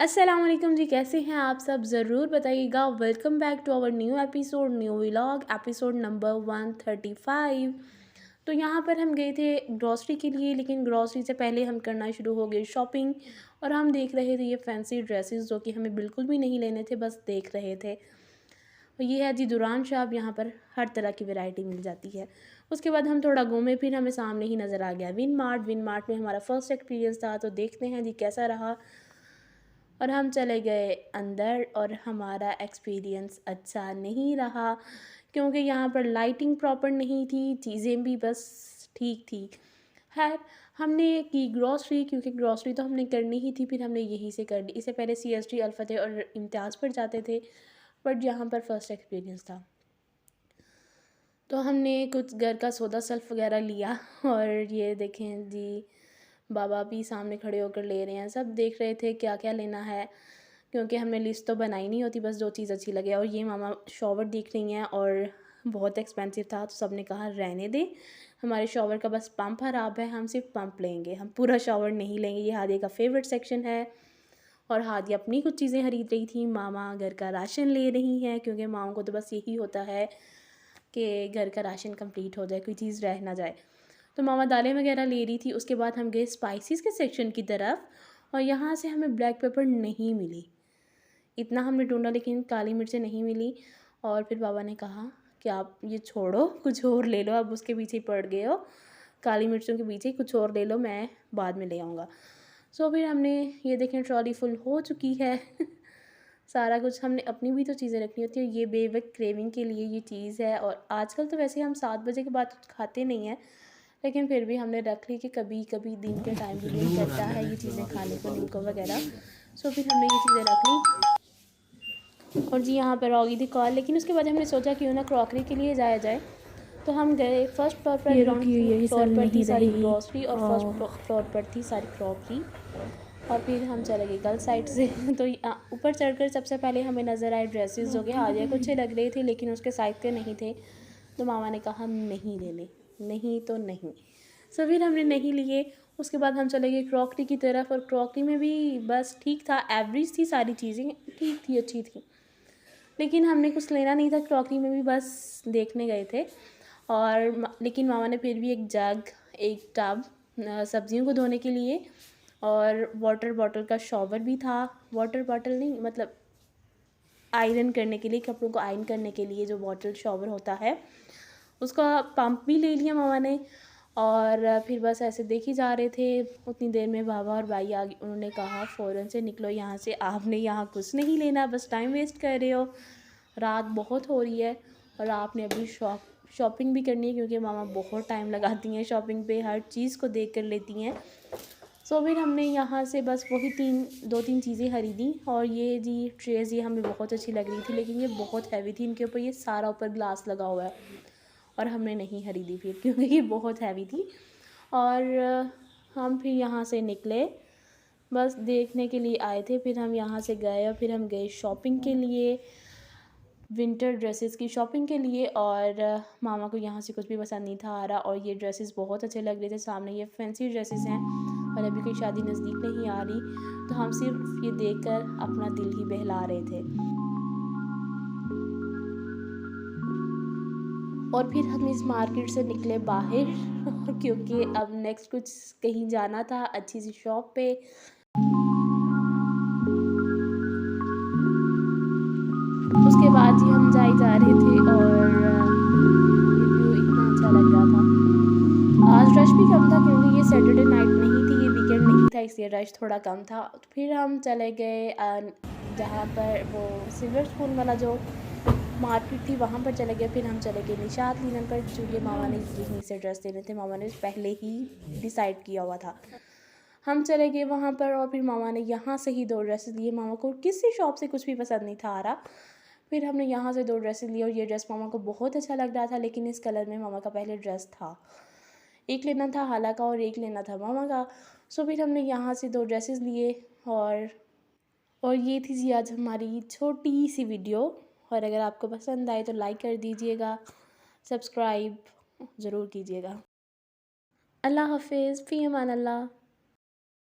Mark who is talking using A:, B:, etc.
A: अस्सलाम वालेकुम जी, कैसे हैं आप सब? ज़रूर बताइएगा। Welcome back to our new episode, new vlog, episode number 135। तो यहाँ पर हम गए थे ग्रॉसरी के लिए, लेकिन ग्रॉसरी से पहले हम करना शुरू हो गए शॉपिंग। और हम देख रहे थे ये फैंसी ड्रेसेस जो कि हमें बिल्कुल भी नहीं लेने थे, बस देख रहे थे। और ये है जी दुरान शॉप, यहाँ पर हर तरह की वैरायटी मिल जाती है। उसके बाद हम थोड़ा घूमे, फिर हमें सामने ही नज़र आ गया विन मार्ट में हमारा फर्स्ट एक्सपीरियंस था, तो देखते हैं जी कैसा रहा। और हम चले गए अंदर और हमारा एक्सपीरियंस अच्छा नहीं रहा, क्योंकि यहाँ पर लाइटिंग प्रॉपर नहीं थी, चीज़ें भी बस ठीक थी। खैर, हमने की ग्रॉसरी, क्योंकि ग्रॉसरी तो हमने करनी ही थी, फिर हमने यहीं से कर ली। इससे पहले CST, अल्फतेह और इम्तियाज़ पर जाते थे, बट यहाँ पर फर्स्ट एक्सपीरियंस था। तो हमने कुछ घर का सौदा सल्फ वगैरह लिया। और ये देखें जी, बाबा भी सामने खड़े होकर ले रहे हैं, सब देख रहे थे क्या क्या लेना है, क्योंकि हमने लिस्ट तो बनाई नहीं होती, बस जो चीज़ अच्छी लगे। और ये मामा शॉवर देख रही हैं और बहुत एक्सपेंसिव था, तो सब ने कहा रहने दें, हमारे शॉवर का बस पंप ख़राब है, हम सिर्फ पंप लेंगे, हम पूरा शॉवर नहीं लेंगे। ये हादिया का फेवरेट सेक्शन है। और हादिया अपनी कुछ चीज़ें खरीद रही थी, मामा घर का राशन ले रही हैं, क्योंकि माओं को तो बस यही होता है कि घर का राशन कंप्लीट हो जाए, कोई चीज़ रह ना जाए। तो मामा दालें वगैरह ले रही थी। उसके बाद हम गए स्पाइसेस के सेक्शन की तरफ, और यहाँ से हमें ब्लैक पेपर नहीं मिली। इतना हमने ढूंढा, लेकिन काली मिर्चें नहीं मिली। और फिर बाबा ने कहा कि आप ये छोड़ो, कुछ और ले लो, अब उसके पीछे ही पड़ गए हो, काली मिर्चों के पीछे कुछ और ले लो, मैं बाद में ले आऊँगा। सो फिर हमने ये देखें ट्रॉली फुल हो चुकी है। सारा कुछ, हमने अपनी भी तो चीज़ें रखनी होती है, ये बेवक्त क्रेविंग के लिए ये चीज़ है। और आजकल तो वैसे हम 7 बजे के बाद खाते नहीं हैं, लेकिन फिर भी हमने रख ली कि कभी कभी दिन के टाइम भी दिल करता है ये चीज़ें खाने को, नीमको वगैरह। सो फिर हमने ये चीज़ें रख ली। और जी यहाँ पर होगी थी कॉल, लेकिन उसके बाद हमने सोचा क्यों ना क्रॉकरी के लिए जाया जाए। तो हम गए फर्स्ट फ्लोर पर, ग्राउंड फ्लोर पर थी सारी ग्रॉसरी, और फर्स्ट फ्लोर पर थी सारी क्रॉकरी। और फिर हम चले गए गर्ल साइड से। तो ऊपर चढ़कर सबसे पहले हमें नज़र आए ड्रेसेस, जो कि हादिया को अच्छे लग रहे थे, लेकिन उसके साइज़ के नहीं थे। तो मामा ने कहा नहीं लेने, नहीं तो नहीं। सो फिर हमने नहीं लिए। उसके बाद हम चले गए क्रॉकरी की तरफ, और क्रॉकरी में भी बस ठीक था, एवरेज थी, सारी चीज़ें ठीक थी, अच्छी थी, लेकिन हमने कुछ लेना नहीं था। क्रॉकरी में भी बस देखने गए थे। और लेकिन मामा ने फिर भी एक जग, एक टब सब्जियों को धोने के लिए, और वाटर बॉटल का शॉवर भी था। वाटर बॉटल नहीं, मतलब आयरन करने के लिए, कपड़ों को आयरन करने के लिए जो बॉटल शॉवर होता है, उसका पंप भी ले लिया मामा ने। और फिर बस ऐसे देख ही जा रहे थे। उतनी देर में बाबा और भाई आ गए, उन्होंने कहा फ़ौरन से निकलो यहाँ से, आपने यहाँ कुछ नहीं लेना, बस टाइम वेस्ट कर रहे हो, रात बहुत हो रही है, और आपने अभी शॉपिंग भी करनी है, क्योंकि मामा बहुत टाइम लगाती हैं शॉपिंग पे, हर चीज़ को देख कर लेती हैं। सो फिर हमने यहाँ से बस वही दो तीन चीज़ें खरीदी। और ये जी ट्रेज़, ये हमें बहुत अच्छी लग रही थी, लेकिन ये बहुत हैवी थी, इनके ऊपर ये सारा ऊपर ग्लास लगा हुआ है, और हमने नहीं खरीदी फिर, क्योंकि ये बहुत हैवी थी। और हम फिर यहाँ से निकले, बस देखने के लिए आए थे। फिर हम यहाँ से गए, और फिर हम गए शॉपिंग के लिए, विंटर ड्रेसेस की शॉपिंग के लिए। और मामा को यहाँ से कुछ भी पसंद नहीं था आ रहा, और ये ड्रेसेस बहुत अच्छे लग रहे थे। सामने ये फैंसी ड्रेसेस हैं, और अभी कोई शादी नज़दीक नहीं आ रही, तो हम सिर्फ ये देखकर अपना दिल ही बहला रहे थे। और फिर हम इस मार्केट से निकले बाहर, क्योंकि अब नेक्स्ट कुछ कहीं जाना था अच्छी सी शॉप पे। उसके बाद ही हम जा रहे थे, और ये व्यू इतना अच्छा लग रहा था। आज रश भी कम था, क्योंकि ये सैटरडे नाइट नहीं थी, ये वीकेंड नहीं था, इसलिए रश थोड़ा कम था। तो फिर हम चले गए जहाँ पर वो सिल्वर स्पून वाला जो मार्केट थी, वहाँ पर चले गए। फिर हम चले गए निशात लीलन पर, चूँकि मामा ने यहीं से ड्रेस लेने थे, मामा ने पहले ही डिसाइड किया हुआ था। हम चले गए वहाँ पर, और फिर मामा ने यहाँ से ही 2 ड्रेसेस लिए। मामा को किसी शॉप से कुछ भी पसंद नहीं था आ रहा, फिर हमने यहाँ से 2 ड्रेसेस लिए। और ये ड्रेस मामा को बहुत अच्छा लग रहा था, लेकिन इस कलर में मामा का पहले ड्रेस था, एक लेना था हाला का और एक लेना था मामा का। सो फिर हमने यहाँ से 2 ड्रेसेस लिए। और ये थी जी आज हमारी छोटी सी वीडियो। और अगर आपको पसंद आए तो लाइक कर दीजिएगा, सब्सक्राइब ज़रूर कीजिएगा। अल्लाह हाफिज़, फ़ी अमान अल्लाह।